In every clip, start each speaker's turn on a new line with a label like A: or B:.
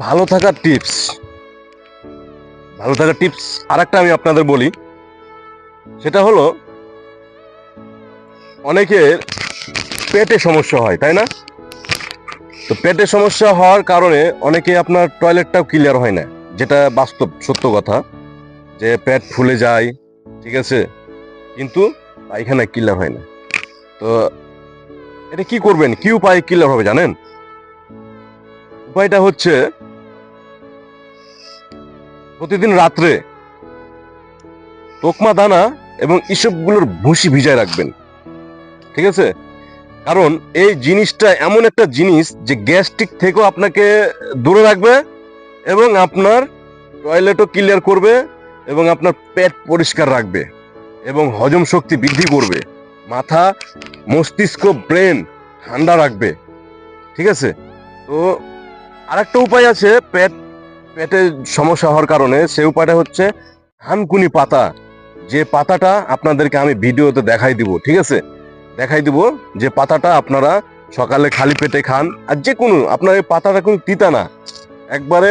A: ভালো থাকার টিপস আর একটা আমি আপনাদের বলি, সেটা হলো অনেকের পেটে সমস্যা হয়, তাই না? তো পেটে সমস্যা হওয়ার কারণে অনেকে আপনার টয়লেটটাও ক্লিয়ার হয় না, যেটা বাস্তব সত্য কথা, যে পেট ফুলে যায়, ঠিক আছে, কিন্তু পায়খানা ক্লিয়ার হয় না। তো এটা কি করবেন, কি উপায়ে ক্লিয়ার হবে জানেন? উপায়টা হচ্ছে প্রতিদিন রাত্রে তোকমা দানা এবং ইসবগুলোর ভুসি ভিজায় রাখবেন, ঠিক আছে? কারণ এই জিনিসটা এমন একটা জিনিস যে গ্যাস্ট্রিক থেকেও আপনাকে দূরে রাখবে এবং আপনার টয়লেটও ক্লিয়ার করবে এবং আপনার পেট পরিষ্কার রাখবে এবং হজম শক্তি বৃদ্ধি করবে, মাথা, মস্তিষ্ক, ব্রেন ঠান্ডা রাখবে, ঠিক আছে? তো আরেকটা উপায় আছে পেটে সমস্যা হওয়ার কারণে, সেই উপায়টা হচ্ছে থানকুনি পাতা। যে পাতাটা আপনাদেরকে আমি ভিডিওতে দেখাই দিব, ঠিক আছে? দেখাই দিব যে পাতাটা আপনারা সকালে খালি পেটে খান। আর যে কোনো আপনার এই পাতাটা কোনো তিতা না, একবারে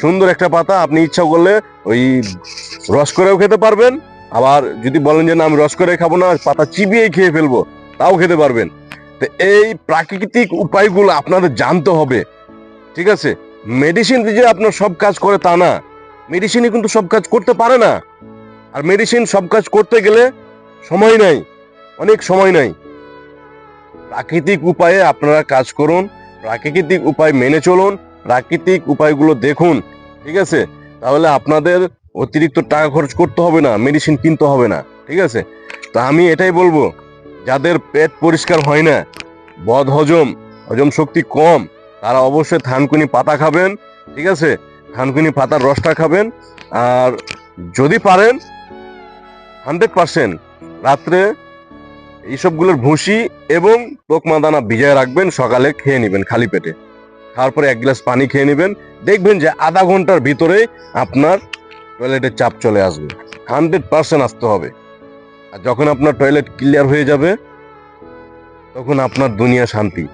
A: সুন্দর একটা পাতা। আপনি ইচ্ছা করলে ওই রস করেও খেতে পারবেন, আবার যদি বলেন যে না আমি রস করে খাবো না, পাতা চিবিয়েই খেয়ে ফেলবো, তাও খেতে পারবেন। তো এই প্রাকৃতিক উপায়গুলো আপনাদের জানতে হবে, ঠিক আছে? মেডিসিন দিয়ে যে আপনার সব কাজ করে তা না, মেডিসিনই কিন্তু সব কাজ করতে পারে না। আর মেডিসিন সব কাজ করতে গেলে সময় নাই, অনেক সময় নাই। প্রাকৃতিক উপায়ে আপনারা কাজ করুন, প্রাকৃতিক উপায় মেনে চলুন, প্রাকৃতিক উপায়গুলো দেখুন, ঠিক আছে? তাহলে আপনাদের অতিরিক্ত টাকা খরচ করতে হবে না, মেডিসিন কিনতে হবে না, ঠিক আছে? তো আমি এটাই বলবো, যাদের পেট পরিষ্কার হয় না, হজম শক্তি কম, তারা অবশ্যই থানকুনি পাতা খাবেন, ঠিক আছে? থানকুনি পাতার রসটা খাবেন। আর যদি পারেন 100% রাত্রে এইসবগুলোর ভুসি এবং তোকমা দানা ভিজায় রাখবেন, সকালে খেয়ে নেবেন খালি পেটে। খাওয়ার পরে 1 গ্লাস পানি খেয়ে নেবেন, দেখবেন যে আধা ঘন্টার ভিতরেই আপনার টয়লেটের চাপ চলে আসবে। 100% আসতে হবে। আর যখন আপনার টয়লেট ক্লিয়ার হয়ে যাবে, তখন আপনার দুনিয়া শান্তি।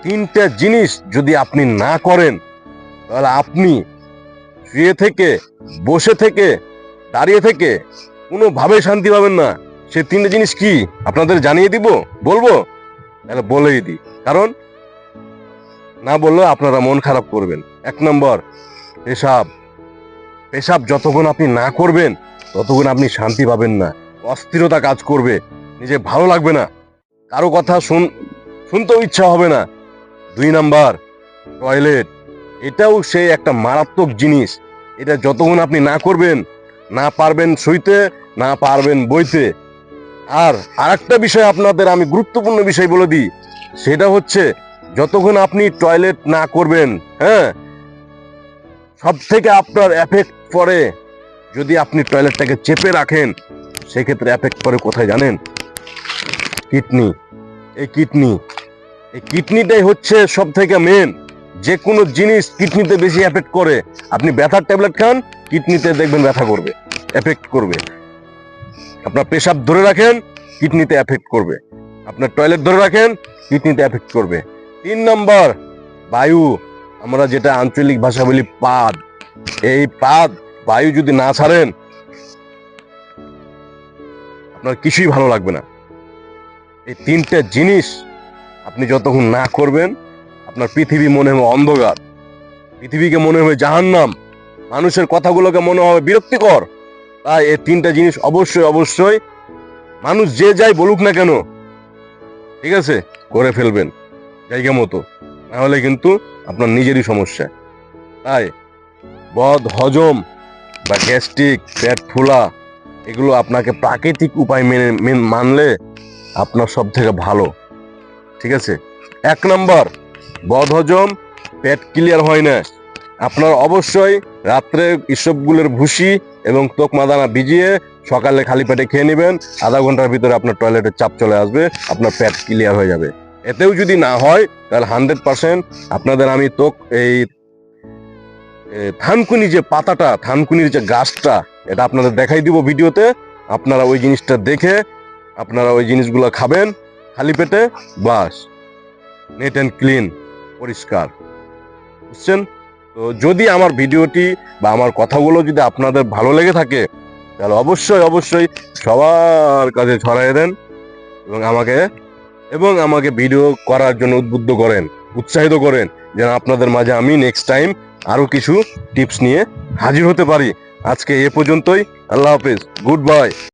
A: 3টা জিনিস যদি আপনি না করেন, তাহলে আপনি শুয়ে থেকে, বসে থেকে, দাঁড়িয়ে থেকে কোনোভাবেই শান্তি পাবেন না। সে 3টে জিনিস কি আপনাদের জানিয়ে দিব, বলবো? তাহলে বলেই দিই, কারণ না বললে আপনারা মন খারাপ করবেন। 1 নম্বর, পেশাব। পেশাব যতক্ষণ আপনি না করবেন, ততক্ষণ আপনি শান্তি পাবেন না, অস্থিরতা কাজ করবে, নিজে ভালো লাগবে না, কারো কথা শুনতেও ইচ্ছা হবে না। 2 নাম্বার, টয়লেট। এটাও সেই একটা মারাত্মক জিনিস। এটা যতক্ষণ আপনি না করবেন, না পারবেন সইতে, না পারবেন বইতে। আর আরেকটা বিষয় আপনাদের আমি গুরুত্বপূর্ণ বিষয় বলে দিই, সেটা হচ্ছে যতক্ষণ আপনি টয়লেট না করবেন, হ্যাঁ, সব থেকে আপনার এফেক্ট পড়ে যদি আপনি টয়লেটটাকে চেপে রাখেন, সেক্ষেত্রে এফেক্ট পড়ে কোথায় জানেন? কিডনি। এই কিডনিটাই হচ্ছে সব থেকে মেন। যে কোনো জিনিস কিডনিতে বেশি এফেক্ট করে। আপনি ব্যথার ট্যাবলেট খান, কিডনিতে দেখবেন ব্যথা করবে, এফেক্ট করবে। আপনার পেশাব ধরে রাখেন, কিডনিতে এফেক্ট করবে। আপনার টয়লেট ধরে রাখেন, কিডনিতে এফেক্ট করবে। 3 নম্বর, বায়ু। আমরা যেটা আঞ্চলিক ভাষা বলি পাদ। এই পাদ, বায়ু যদি না ছাড়েন, আপনার কিছুই ভালো লাগবে না। এই 3টে জিনিস আপনি যতক্ষণ না করবেন, আপনার পৃথিবী মনে হবে অন্ধকার, পৃথিবীকে মনে হবে জাহান্নাম, মানুষের কথাগুলোকে মনে হবে বিরক্তিকর। তাই এই 3টে জিনিস অবশ্যই মানুষ যে যাই বলুক না কেন, ঠিক আছে, করে ফেলবেন জায়গা মতো, না হলে কিন্তু আপনার নিজেরই সমস্যা। তাই হজম বা গ্যাস্ট্রিক, পেট ফোলা, এগুলো আপনাকে প্রাকৃতিক উপায় মানলে আপনার সব থেকে ভালো, ঠিক আছে? 1 নম্বর, হজম, পেট ক্লিয়ার হয় না, আপনার অবশ্যই রাত্রে ইসবগুলের ভুসি এবং তোকমা দানা ভিজিয়ে সকালে খালি পেটে খেয়ে নেবেন। আধা ঘন্টার ভিতরে আপনার টয়লেটের চাপ চলে আসবে, আপনার পেট ক্লিয়ার হয়ে যাবে। এতেও যদি না হয়, তাহলে 100% আপনাদের আমি এই থানকুনি যে পাতাটা, থানকুনির যে গাছটা, এটা আপনাদের দেখাই দিব ভিডিওতে। আপনারা ওই জিনিসটা দেখে আপনারা ওই জিনিসগুলো খাবেন খালি পেটে, বাস, নেট অ্যান্ড ক্লিন, পরিষ্কার। বুঝছেন? তো যদি আমার ভিডিওটি বা আমার কথাগুলো যদি আপনাদের ভালো লেগে থাকে তাহলে অবশ্যই অবশ্যই সবার কাছে ছড়াই দেন এবং আমাকে ভিডিও করার জন্য উদ্বুদ্ধ করেন, উৎসাহিত করেন, যেন আপনাদের মাঝে আমি নেক্সট টাইম আরো কিছু টিপস নিয়ে হাজির হতে পারি। আজকে এ পর্যন্তই। আল্লাহ হাফেজ, গুড বাই।